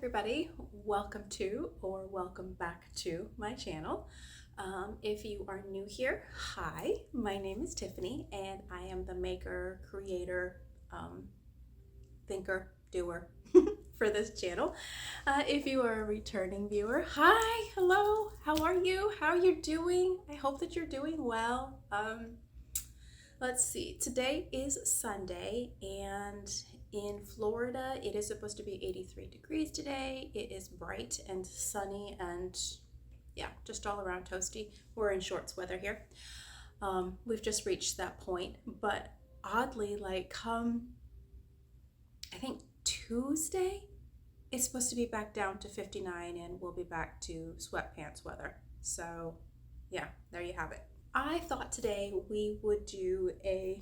everybody. Welcome to or welcome back to my channel. If you are new here, hi, my name is Tiffany and I am the maker, creator, thinker, doer for this channel. If you are a returning viewer, hi, hello, how are you? How are you doing? I hope that you're doing well. Let's see, today is Sunday and in Florida, it is supposed to be 83 degrees today. It is bright and sunny and yeah, just all around toasty. We're in shorts weather here. We've just reached that point, but oddly, come, I think Tuesday, it's supposed to be back down to 59 and we'll be back to sweatpants weather. So yeah, there you have it. I thought today we would do a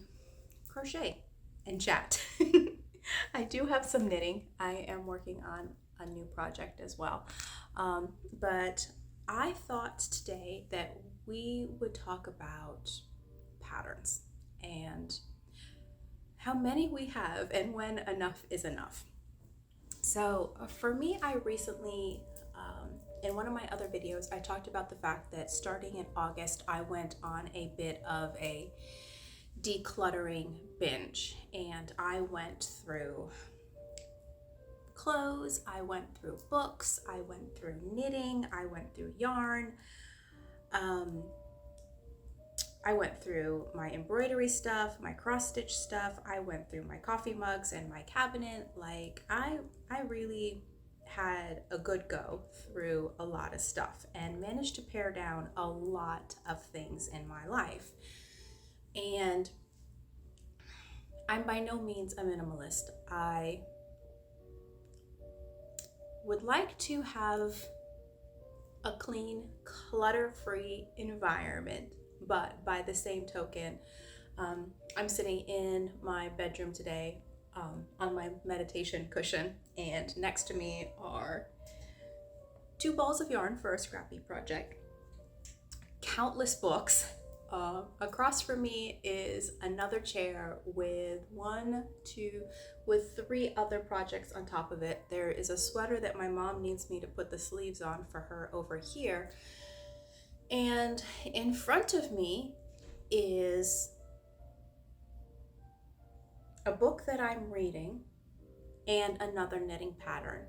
crochet and chat. I do have some knitting. I am working on a new project as well. But I thought today that we would talk about patterns and how many we have and when enough is enough. So for me, I recently, in one of my other videos, I talked about the fact that starting in August, I went on a bit of a decluttering binge, and I went through clothes, I went through books, I went through knitting, I went through yarn, I went through my embroidery stuff, my cross stitch stuff, I went through my coffee mugs and my cabinet. I really had a good go through a lot of stuff and managed to pare down a lot of things in my life. And I'm by no means a minimalist. I would like to have a clean, clutter-free environment, but by the same token, I'm sitting in my bedroom today on my meditation cushion, and next to me are 2 balls of yarn for a scrappy project, countless books. Across from me is another chair with 3 other projects on top of it. There is a sweater that my mom needs me to put the sleeves on for her over here. And in front of me is a book that I'm reading and another knitting pattern.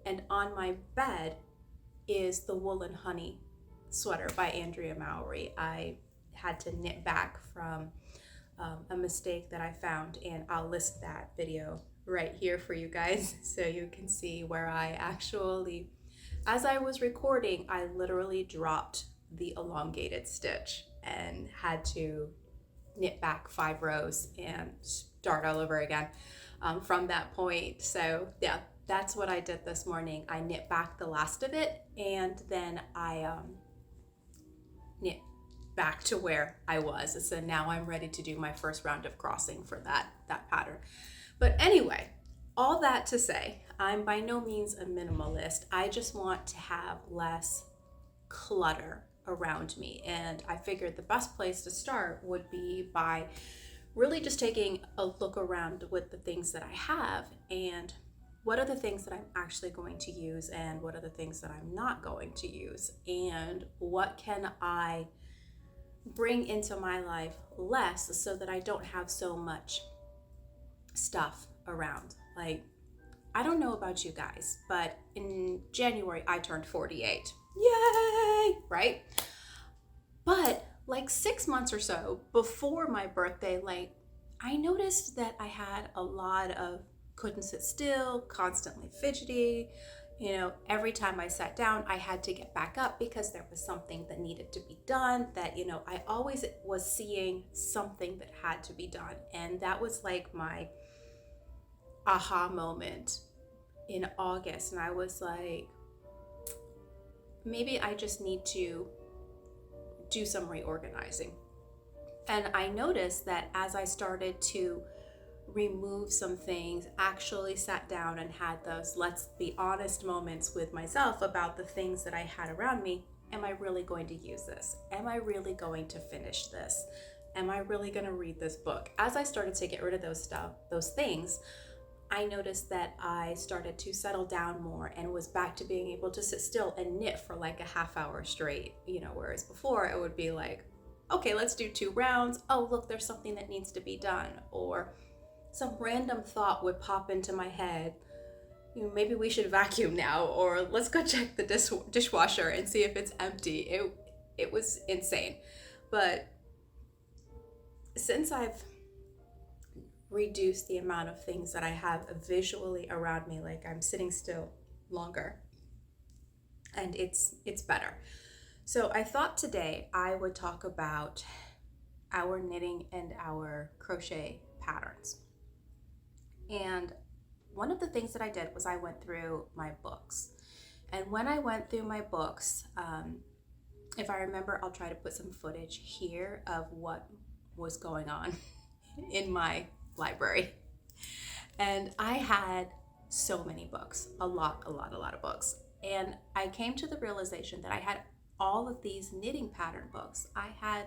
And on my bed is the Wool and Honey sweater by Andrea Mowry. I had to knit back from a mistake that I found, and I'll list that video right here for you guys so you can see where I actually, as I was recording, I literally dropped the elongated stitch and had to knit back 5 rows and start all over again from that point. So yeah, that's what I did this morning. I knit back the last of it, and then I knit back to where I was. So now I'm ready to do my first round of crossing for that pattern. But anyway, all that to say, I'm by no means a minimalist. I just want to have less clutter around me. And I figured the best place to start would be by really just taking a look around with the things that I have and what are the things that I'm actually going to use and what are the things that I'm not going to use, and what can I bring into my life less so that I don't have so much stuff around. I don't know about you guys, but in January I turned 48. Yay! Right? But 6 months or so before my birthday, I noticed that I had a lot of couldn't sit still, constantly fidgety. Every time I sat down, I had to get back up because there was something that needed to be done, that, I always was seeing something that had to be done. And that was my aha moment in August. And I was like, maybe I just need to do some reorganizing. And I noticed that as I started to remove some things, actually sat down and had those let's be honest moments with myself about the things that I had around me. Am I really going to use this? Am I really going to finish this? Am I really going to read this book? As I started to get rid of those things, I noticed that I started to settle down more and was back to being able to sit still and knit for like a half hour straight, whereas before it would be like, okay, let's do 2 rounds. Oh, look, there's something that needs to be done. Or some random thought would pop into my head. Maybe we should vacuum now, or let's go check the dishwasher and see if it's empty. It was insane. But since I've reduced the amount of things that I have visually around me, like I'm sitting still longer, and it's better. So I thought today I would talk about our knitting and our crochet patterns. And one of the things that I did was I went through my books. And when I went through my books, if I remember, I'll try to put some footage here of what was going on in my library. And I had so many books, a lot of books. And I came to the realization that I had all of these knitting pattern books. I had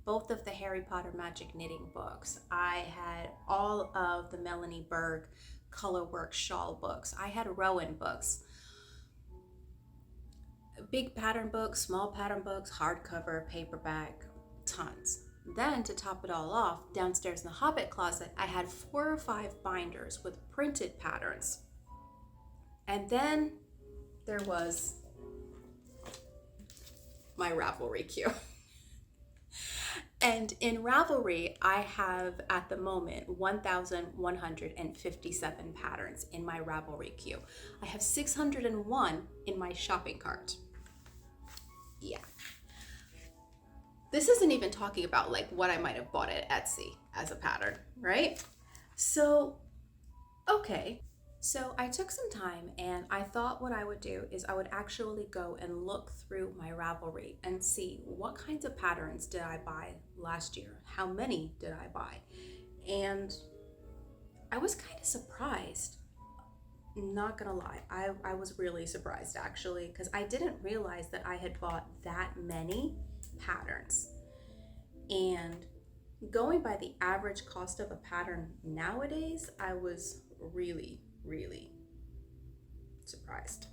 both of the Harry Potter Magic knitting books. I had all of the Melanie Berg colorwork shawl books. I had Rowan books. Big pattern books, small pattern books, hardcover, paperback, tons. Then to top it all off, downstairs in the Hobbit closet, I had 4 or 5 binders with printed patterns. And then there was my Ravelry queue. And in Ravelry, I have at the moment 1,157 patterns in my Ravelry queue. I have 601 in my shopping cart. Yeah. This isn't even talking about like what I might have bought at Etsy as a pattern, right? So, okay. So I took some time and I thought what I would do is I would actually go and look through my Ravelry and see what kinds of patterns did I buy last year? How many did I buy? And I was kind of surprised. Not gonna lie, I was really surprised actually, because I didn't realize that I had bought that many patterns. And going by the average cost of a pattern nowadays, I was really surprised.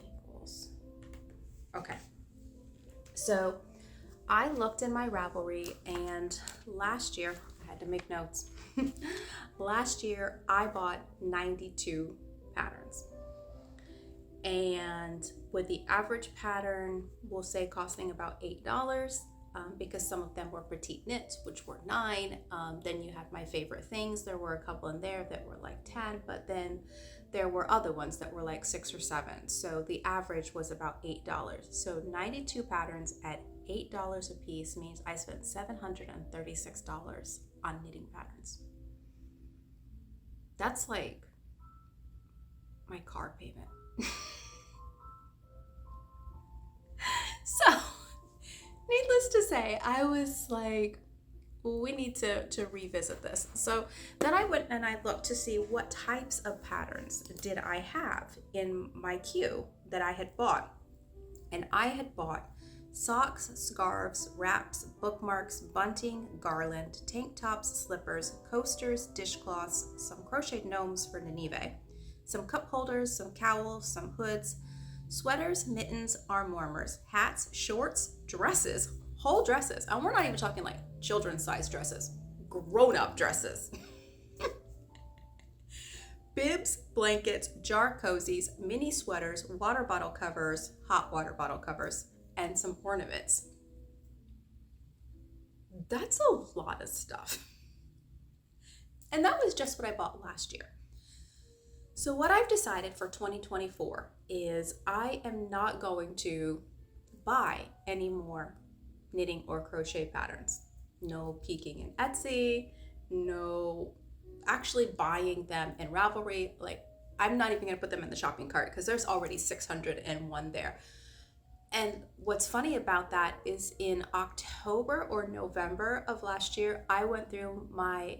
Equals. Okay. So I looked in my Ravelry, and last year, I had to make notes. Last year, I bought 92 patterns. And with the average pattern, we'll say costing about $8, because some of them were petite knits, which were $9. Then you had my favorite things. There were a couple in there that were like $10, but then there were other ones that were like $6 or $7. So the average was about $8. So 92 patterns at $8 a piece means I spent $736 on knitting patterns. That's like my car payment. So, needless to say, I was like, we need to revisit this. So then I went and I looked to see what types of patterns did I have in my queue that I had bought. And I had bought socks, scarves, wraps, bookmarks, bunting, garland, tank tops, slippers, coasters, dishcloths, some crocheted gnomes for Ninive, some cup holders, some cowls, some hoods, sweaters, mittens, arm warmers, hats, shorts, dresses, whole dresses. And we're not even talking like children's size dresses, grown-up dresses. Bibs, blankets, jar cozies, mini sweaters, water bottle covers, hot water bottle covers, and some ornaments. That's a lot of stuff. And that was just what I bought last year. So what I've decided for 2024 is I am not going to buy any more knitting or crochet patterns. No peeking in Etsy, no actually buying them in Ravelry. Like, I'm not even gonna put them in the shopping cart because there's already 601 there. And what's funny about that is in October or November of last year, I went through my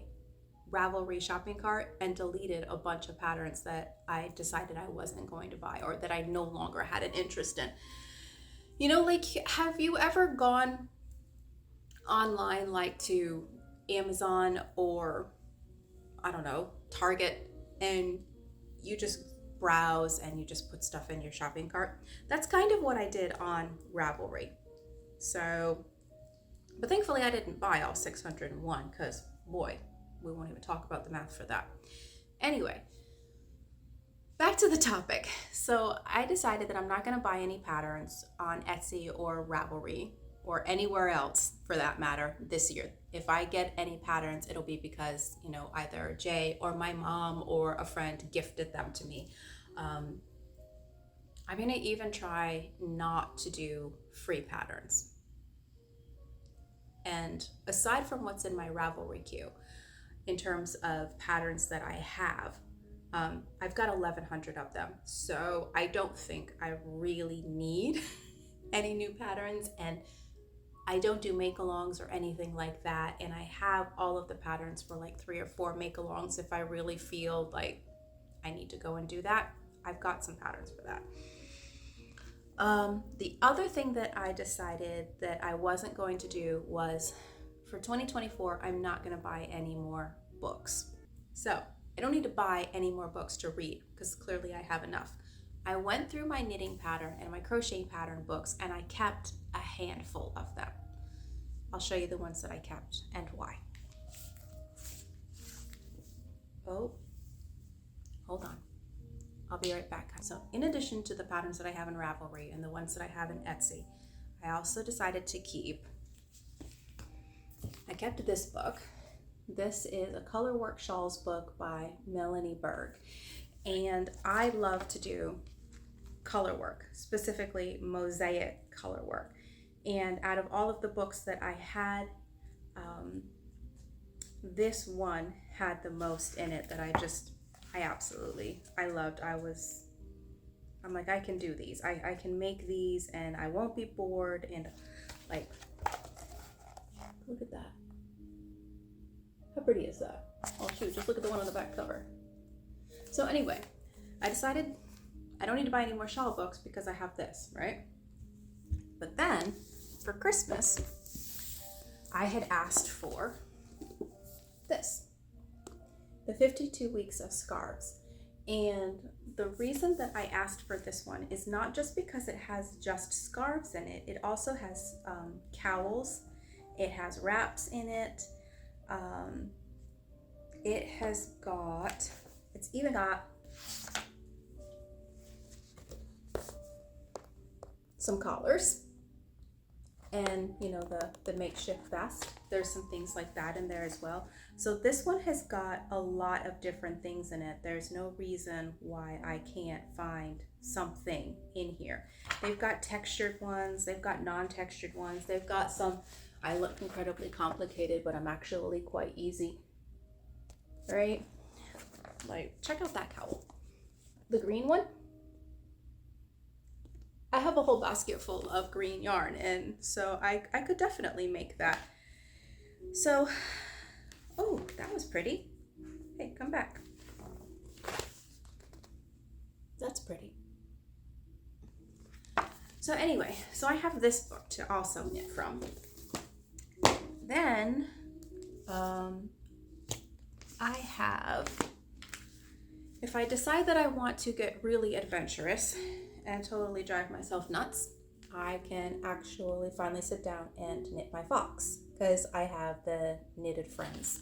Ravelry shopping cart and deleted a bunch of patterns that I decided I wasn't going to buy or that I no longer had an interest in. You know, like, have you ever gone online, like to Amazon or I don't know, Target, and you just browse and you just put stuff in your shopping cart. That's kind of what I did on Ravelry. So, but thankfully I didn't buy all 601 because boy, we won't even talk about the math for that. Anyway, back to the topic. So I decided that I'm not going to buy any patterns on Etsy or Ravelry or anywhere else for that matter this year. If I get any patterns, it'll be because, you know, either Jay or my mom or a friend gifted them to me. I'm going to even try not to do free patterns. And aside from what's in my Ravelry queue, in terms of patterns that I have, I've got 1,100 of them. So I don't think I really need any new patterns, and I don't do make-alongs or anything like that. And I have all of the patterns for like 3 or 4 make-alongs if I really feel like I need to go and do that. I've got some patterns for that. The other thing that I decided that I wasn't going to do was for 2024, I'm not going to buy any more books. So I don't need to buy any more books to read because clearly I have enough. I went through my knitting pattern and my crochet pattern books and I kept a handful of them. I'll show you the ones that I kept and why. Oh, hold on. I'll be right back. So in addition to the patterns that I have in Ravelry and the ones that I have in Etsy, I also decided to I kept this book. This is a Color Work Shawls book by Melanie Berg. And I love to do color work, specifically mosaic color work. And out of all of the books that I had, this one had the most in it that I loved. I'm like, I can do these. I can make these and I won't be bored. And like, look at that. How pretty is that? Oh shoot, just look at the one on the back cover. So anyway, I decided I don't need to buy any more shawl books because I have this, right? But then for Christmas, I had asked for this, the 52 Weeks of Scarves. And the reason that I asked for this one is not just because it has just scarves in it. It also has cowls. It has wraps in it. It's even got some collars and, you know, the makeshift vest. There's some things like that in there as well. So this one has got a lot of different things in it. There's no reason why I can't find something in here. They've got textured ones, they've got non-textured ones, they've got some, I look incredibly complicated, but I'm actually quite easy, right? Like, check out that cowl. The green one. I have a whole basket full of green yarn, and so I could definitely make that. So, oh, that was pretty. Hey, come back. That's pretty. So anyway, so I have this book to also knit from. Then, I have, if I decide that I want to get really adventurous and totally drive myself nuts, I can actually finally sit down and knit my fox, because I have the Knitted Friends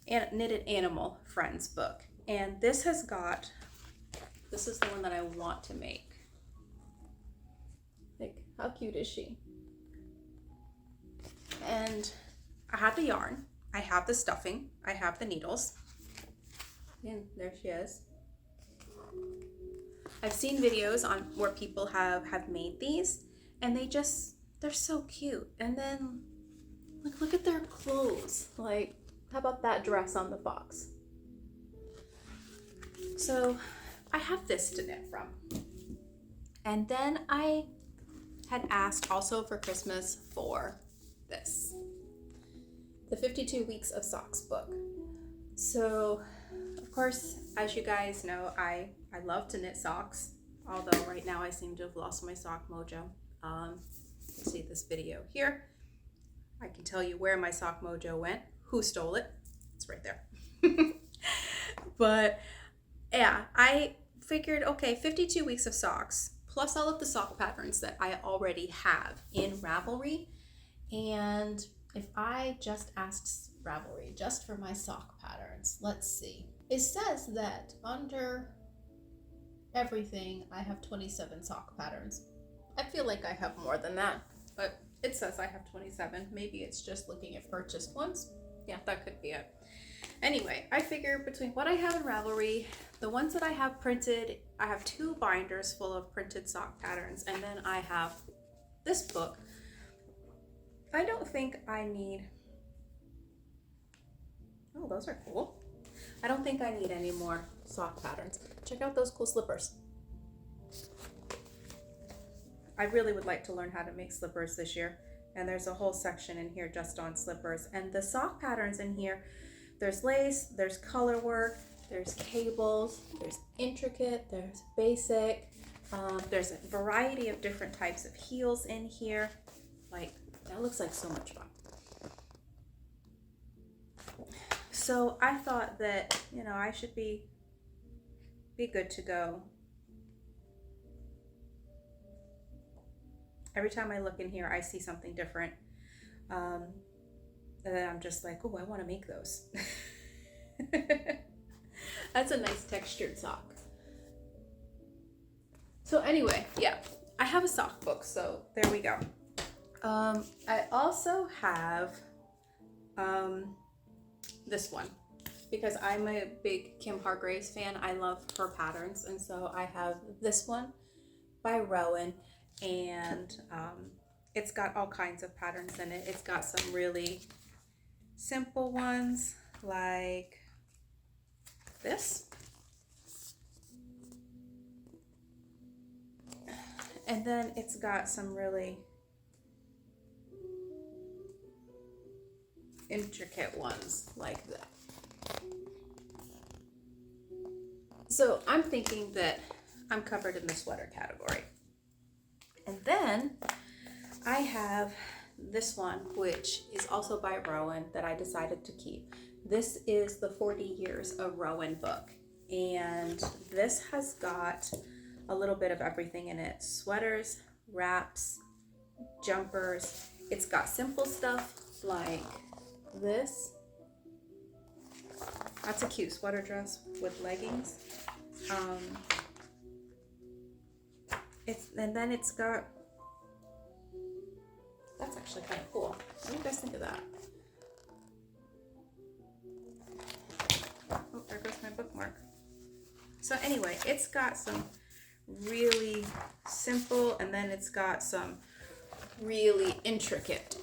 and Knitted Animal Friends book. And this is the one that I want to make. Like, how cute is she? And I have the yarn, I have the stuffing, I have the needles, and there she is. I've seen videos on where people have made these, and they're so cute. And then look at their clothes. Like, how about that dress on the fox? So I have this to knit from. And then I had asked also for Christmas for this, the 52 Weeks of Socks book. So of course, as you guys know, I love to knit socks, although right now I seem to have lost my sock mojo. You can see this video here. I can tell you where my sock mojo went, who stole it. It's right there. But yeah, I figured, okay, 52 weeks of socks plus all of the sock patterns that I already have in Ravelry. And if I just asked Ravelry just for my sock patterns, let's see. It says that under everything, I have 27 sock patterns. I feel like I have more than that, but it says I have 27. Maybe it's just looking at purchased ones. Yeah, that could be it. Anyway, I figure between what I have in Ravelry, the ones that I have printed, I have 2 binders full of printed sock patterns, and then I have this book. I don't think I need, oh, those are cool. I don't think I need any more sock patterns. Check out those cool slippers. I really would like to learn how to make slippers this year, and there's a whole section in here just on slippers. And the sock patterns in here, there's lace, there's color work, there's cables, there's intricate, there's basic, there's a variety of different types of heels in here. Like, that looks like so much fun. So I thought that, you know, I should be good to go. Every time I look in here, I see something different. And then I'm just like, oh, I want to make those. That's a nice textured sock. So anyway, yeah, I have a sock book, so there we go. I also have this one because I'm a big Kim Hargraves fan. I love her patterns, and so I have this one by Rowan, and it's got all kinds of patterns in it. It's got some really simple ones like this, and then it's got some really intricate ones like that. So I'm thinking that I'm covered in the sweater category. And then I have this one, which is also by Rowan, that I decided to keep. This is the 40 Years of Rowan book, and this has got a little bit of everything in it: sweaters, wraps, jumpers. It's got simple stuff like this. That's a cute sweater dress with leggings. And then it's got, that's actually kind of cool. What do you guys think of that? Oh, there goes my bookmark. So anyway, it's got some really simple, and then it's got some really intricate,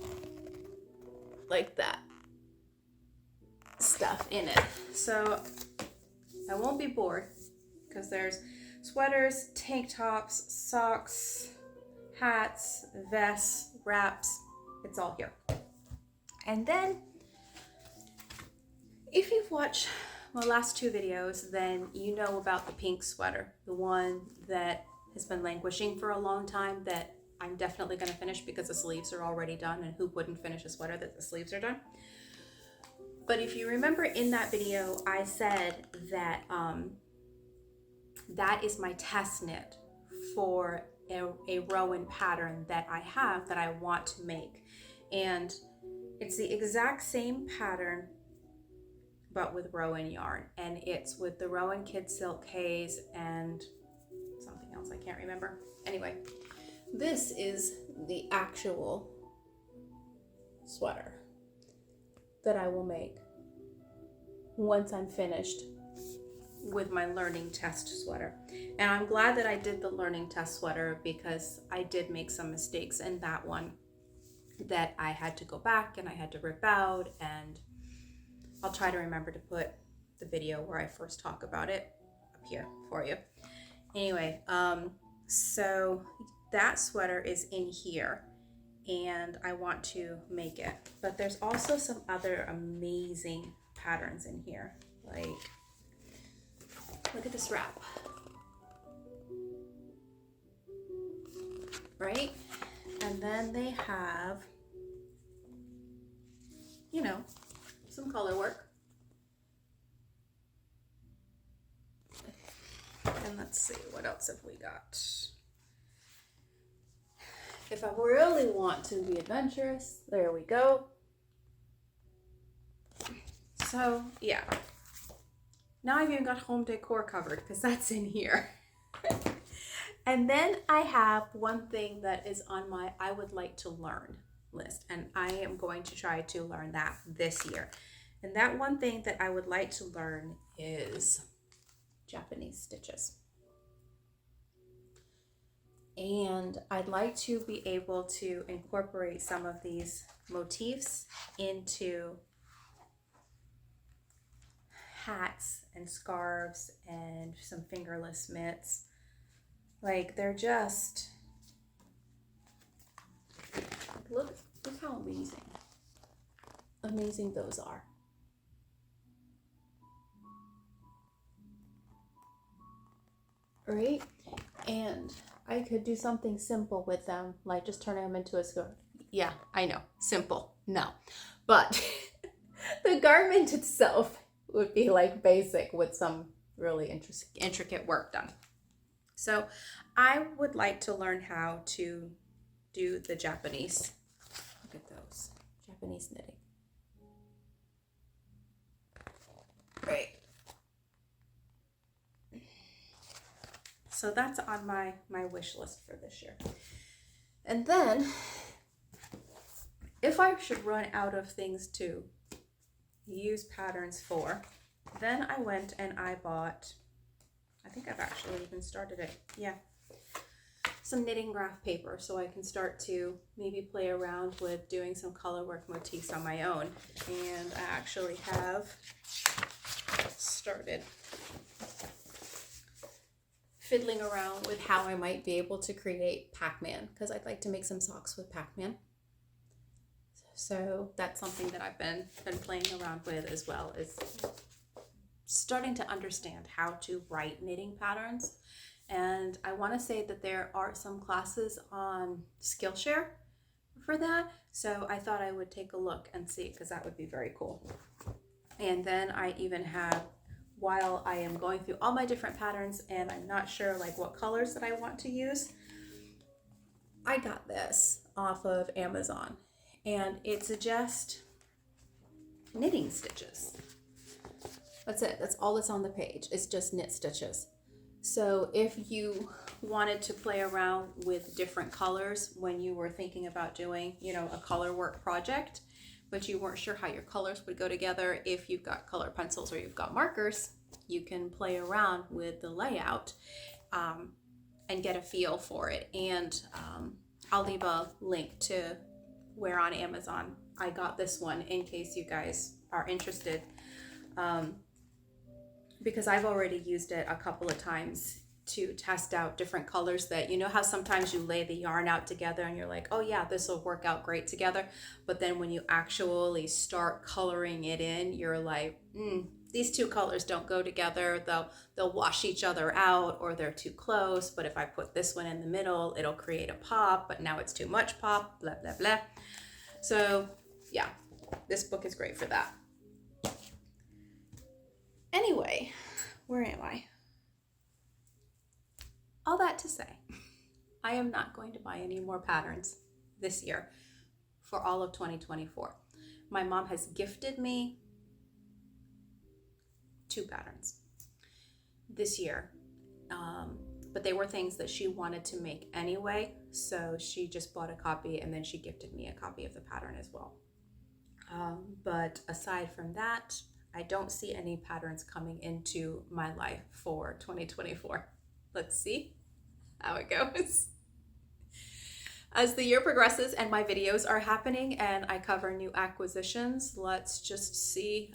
like that, stuff in it. So I won't be bored because there's sweaters, tank tops, socks, hats, vests, wraps. It's all here. And then if you've watched my last 2 videos, then you know about the pink sweater, the one that has been languishing for a long time, that I'm definitely going to finish because the sleeves are already done, and who wouldn't finish a sweater that the sleeves are done? But if you remember in that video, I said that that is my test knit for a Rowan pattern that I have that I want to make. And it's the exact same pattern, but with Rowan yarn. And it's with the Rowan Kid Silk Haze and something else I can't remember. Anyway, this is the actual sweater that I will make once I'm finished with my learning test sweater. And I'm glad that I did the learning test sweater because I did make some mistakes in that one that I had to go back and I had to rip out, and I'll try to remember to put the video where I first talk about it up here for you. Anyway, so that sweater is in here and I want to make it. But there's also some other amazing patterns in here. Like, look at this wrap. Right? And then they have, you know, some color work. let's see, what else have we got? If I really want to be adventurous, there we go. So yeah, now I've even got home decor covered because that's in here. And then I have one thing that is on my I would like to learn list, and I am going to try to learn that this year. And that one thing that I would like to learn is Japanese stitches. And I'd like to be able to incorporate some of these motifs into hats and scarves and some fingerless mitts. Like, they're just, look how amazing those are. Right? And I could do something simple with them, like just turning them into a scarf. Yeah, I know, simple, no. But the garment itself would be like basic with some really intricate work done. So I would like to learn how to do the Japanese, look at those, Japanese knitting. Right. So that's on my wish list for this year. And then, if I should run out of things to use patterns for, then I went and I bought, I think I've actually even started it, yeah, some knitting graph paper so I can start to maybe play around with doing some color work motifs on my own. And I actually have started fiddling around with how I might be able to create Pac-Man, because I'd like to make some socks with Pac-Man. So that's something that I've been playing around with, as well as starting to understand how to write knitting patterns. And I want to say that there are some classes on Skillshare for that. So I thought I would take a look and see, because that would be very cool. And then I even have, while I am going through all my different patterns and I'm not sure like what colors that I want to use, I got this off of Amazon, and it's just knitting stitches. That's it. That's all that's on the page. It's just knit stitches. So if you wanted to play around with different colors when you were thinking about doing, a color work project, but you weren't sure how your colors would go together, if you've got color pencils or you've got markers, you can play around with the layout and get a feel for it. And I'll leave a link to where on Amazon I got this one in case you guys are interested. Because I've already used it a couple of times to test out different colors that, how sometimes you lay the yarn out together and you're like, oh yeah, this will work out great together. But then when you actually start coloring it in, you're like, these two colors don't go together. They'll wash each other out, or they're too close. But if I put this one in the middle, it'll create a pop, but now it's too much pop, blah, blah, blah. So yeah, this book is great for that. Anyway, where am I? All that to say, I am not going to buy any more patterns this year for all of 2024. My mom has gifted me 2 patterns this year, but they were things that she wanted to make anyway, so she just bought a copy and then she gifted me a copy of the pattern as well. But aside from that, I don't see any patterns coming into my life for 2024. Let's see how it goes. As the year progresses and my videos are happening and I cover new acquisitions, let's just see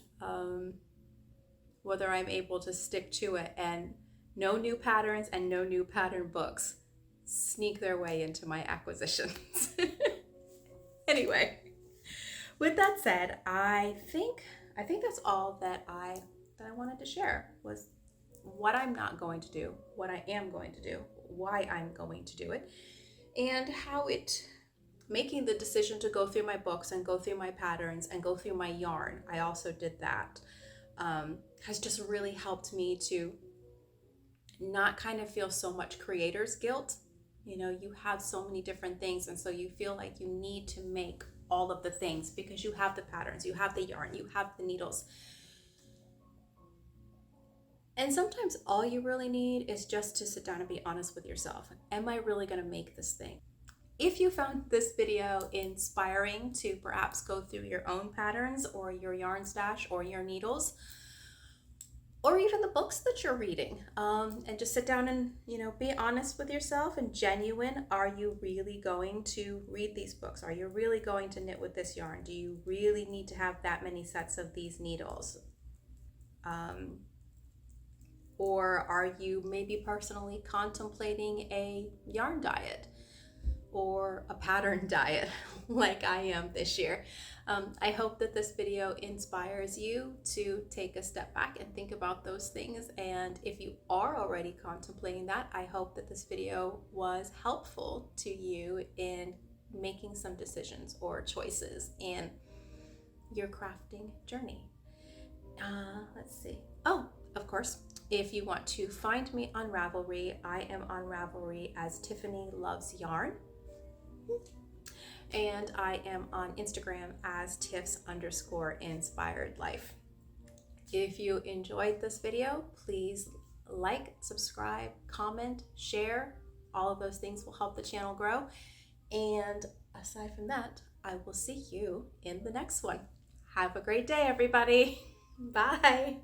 whether I'm able to stick to it, and no new patterns and no new pattern books sneak their way into my acquisitions. Anyway, with that said, I think that's all that I wanted to share, was what I'm not going to do, what I am going to do, why I'm going to do it, and how making the decision to go through my books and go through my patterns and go through my yarn, I also did that, has just really helped me to not kind of feel so much creator's guilt. You know, you have so many different things, and so you feel like you need to make all of the things because you have the patterns, you have the yarn, you have the needles. And sometimes all you really need is just to sit down and be honest with yourself. Am I really going to make this thing? If you found this video inspiring to perhaps go through your own patterns or your yarn stash or your needles, or even the books that you're reading, and just sit down and, you know, be honest with yourself and genuine. Are you really going to read these books? Are you really going to knit with this yarn? Do you really need to have that many sets of these needles? Or are you maybe personally contemplating a yarn diet or a pattern diet like I am this year? I hope that this video inspires you to take a step back and think about those things. And if you are already contemplating that, I hope that this video was helpful to you in making some decisions or choices in your crafting journey. Let's see. Oh, of course, if you want to find me on Ravelry, I am on Ravelry as Tiffany Loves Yarn. And I am on Instagram as Tiffs_inspired life. If you enjoyed this video, please like, subscribe, comment, share. All of those things will help the channel grow. And aside from that, I will see you in the next one. Have a great day, everybody. Bye.